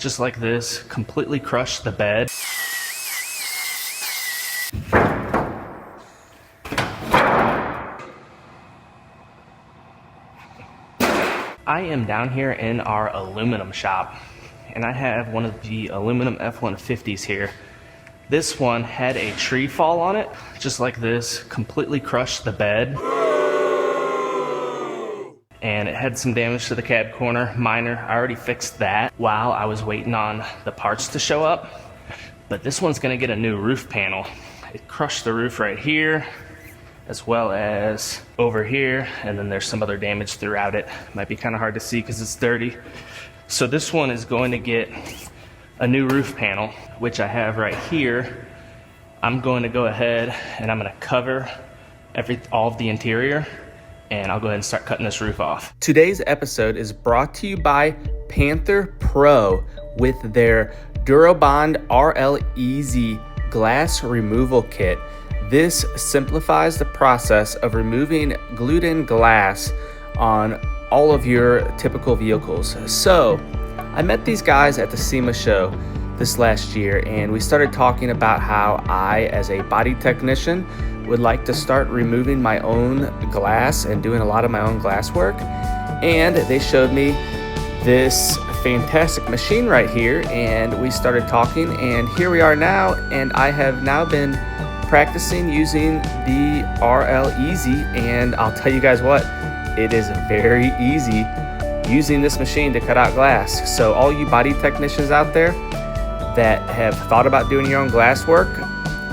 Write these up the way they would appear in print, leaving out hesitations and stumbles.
just like this, completely crushed the bed. I am down here in our aluminum shop, and I have one of the aluminum F-150s here. This one had a tree fall on it, just like this, completely crushed the bed. And it had some damage to the cab corner, minor. I already fixed that while I was waiting on the parts to show up. But this one's gonna get a new roof panel. It crushed the roof right here, as well as over here, and then there's some other damage throughout it. Might be kind of hard to see because it's dirty. So this one is going to get a new roof panel, which I have right here. I'm going to go ahead and I'm going to cover all of the interior, and I'll go ahead and start cutting this roof off. Today's episode is brought to you by Panther Pro with their Durabond RL Easy glass removal kit. This simplifies the process of removing glued-in glass on all of your typical vehicles. So I met these guys at the SEMA show this last year, and we started talking about how I, as a body technician, would like to start removing my own glass and doing a lot of my own glass work. And they showed me this fantastic machine right here, and we started talking, and here we are now, and I have now been practicing using the RL Easy, and I'll tell you guys what, it is very easy using this machine to cut out glass. So all you body technicians out there that have thought about doing your own glass work,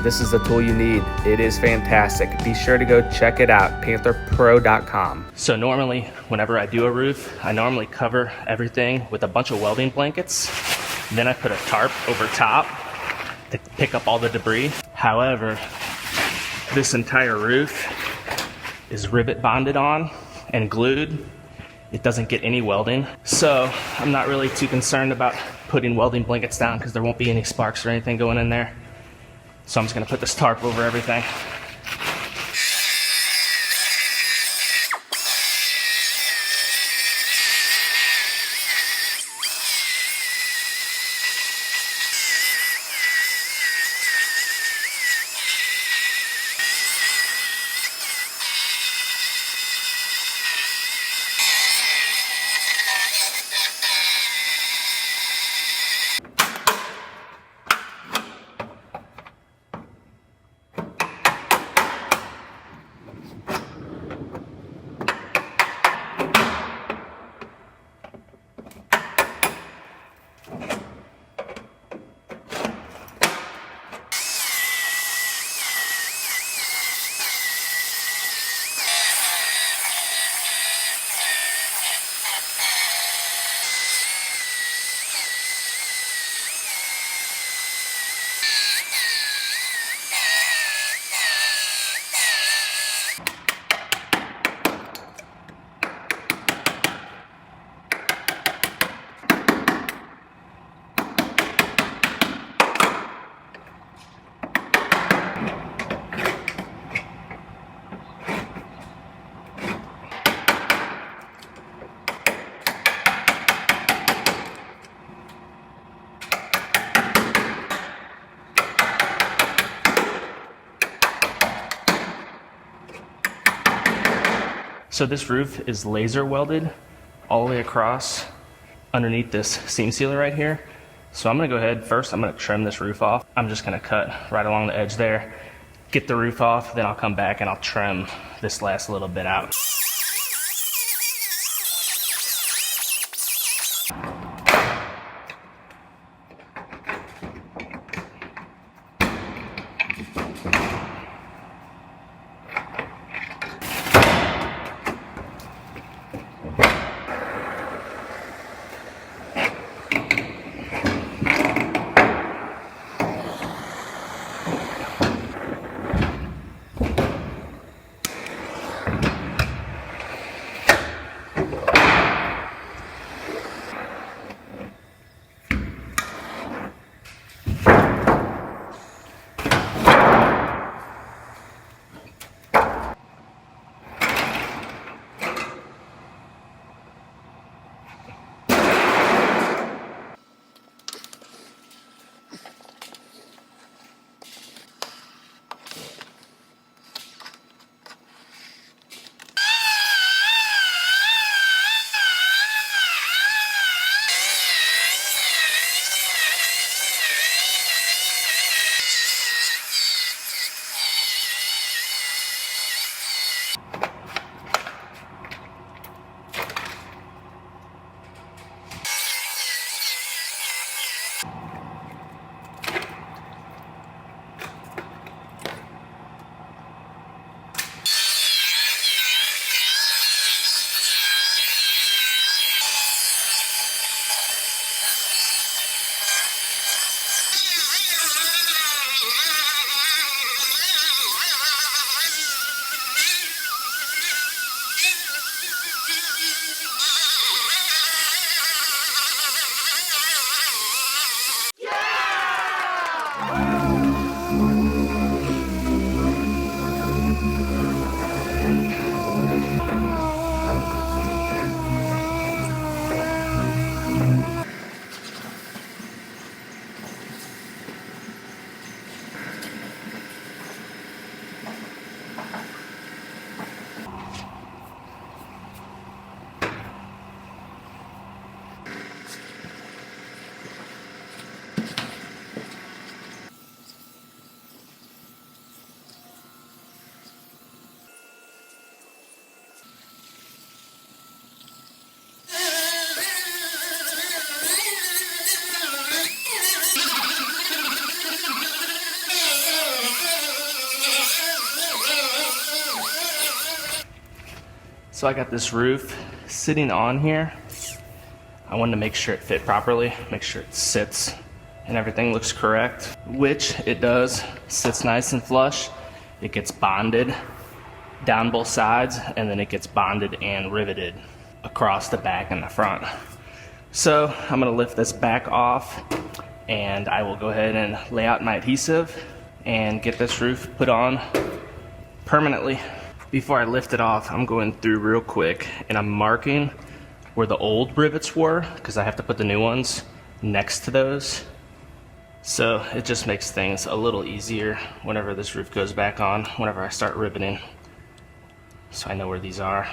this is the tool you need. It is fantastic. Be sure to go check it out, pantherpro.com. So normally, whenever I do a roof, I normally cover everything with a bunch of welding blankets. Then I put a tarp over top to pick up all the debris. However, this entire roof is rivet bonded on and glued. It doesn't get any welding. So I'm not really too concerned about putting welding blankets down because there won't be any sparks or anything going in there. So I'm just gonna put this tarp over everything. So this roof is laser welded all the way across underneath this seam sealer right here. So I'm gonna go ahead, first I'm gonna trim this roof off. I'm just gonna cut right along the edge there, get the roof off, then I'll come back and I'll trim this last little bit out. So I got this roof sitting on here. I wanted to make sure it fit properly, make sure it sits and everything looks correct, which it does. Sits nice and flush. It gets bonded down both sides, and then it gets bonded and riveted across the back and the front. So I'm gonna lift this back off, and I will go ahead and lay out my adhesive and get this roof put on permanently. Before I lift it off, I'm going through real quick and I'm marking where the old rivets were, because I have to put the new ones next to those. So it just makes things a little easier whenever this roof goes back on, whenever I start riveting. So I know where these are.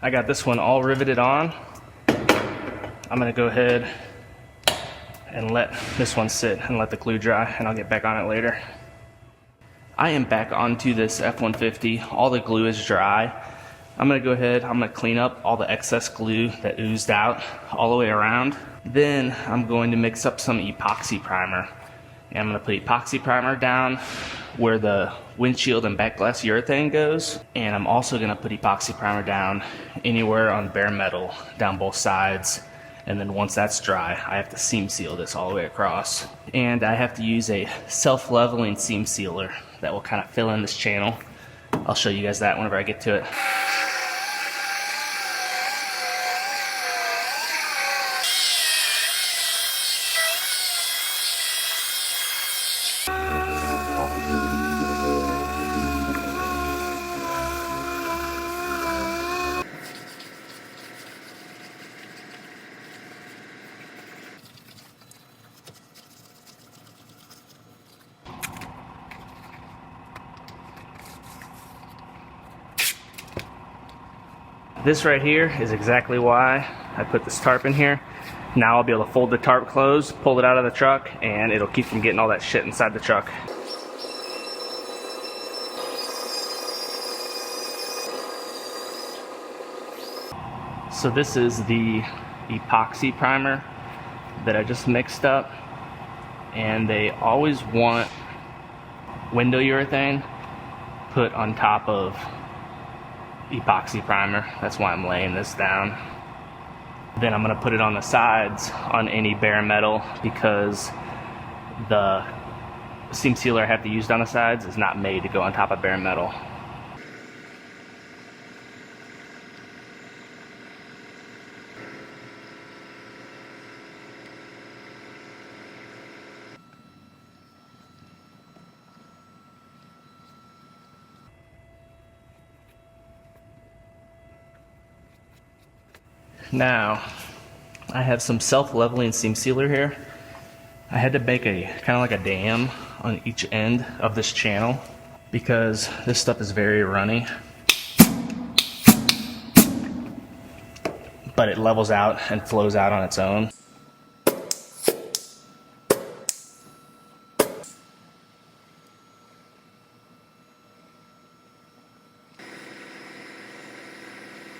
I got this one all riveted on. I'm gonna go ahead and let this one sit and let the glue dry, and I'll get back on it later. I am back onto this F-150. All the glue is dry. I'm gonna go ahead, I'm gonna clean up all the excess glue that oozed out all the way around. Then I'm going to mix up some epoxy primer. And I'm gonna put epoxy primer down where the windshield and back glass urethane goes. And I'm also gonna put epoxy primer down anywhere on bare metal, down both sides. And then once that's dry, I have to seam seal this all the way across. And I have to use a self-leveling seam sealer that will kind of fill in this channel. I'll show you guys that whenever I get to it. This right here is exactly why I put this tarp in here. Now I'll be able to fold the tarp closed, pull it out of the truck, and it'll keep from getting all that shit inside the truck. So this is the epoxy primer that I just mixed up, and they always want window urethane put on top of epoxy primer. That's why I'm laying this down. Then I'm going to put it on the sides on any bare metal, because the seam sealer I have to use on the sides is not made to go on top of bare metal. Now, I have some self-leveling seam sealer here. I had to make a kind of like a dam on each end of this channel because this stuff is very runny. But it levels out and flows out on its own.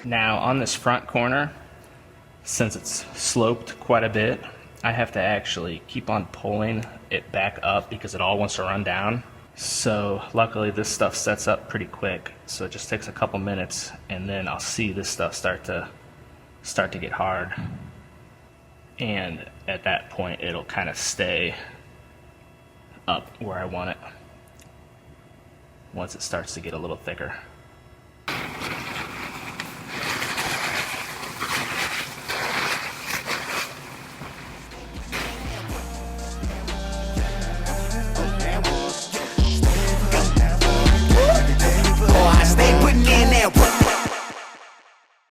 Now, on this front corner, since it's sloped quite a bit, I have to actually keep on pulling it back up because it all wants to run down. So luckily this stuff sets up pretty quick, so it just takes a couple minutes, and then I'll see this stuff start to get hard, and at that point it'll kind of stay up where I want it once it starts to get a little thicker.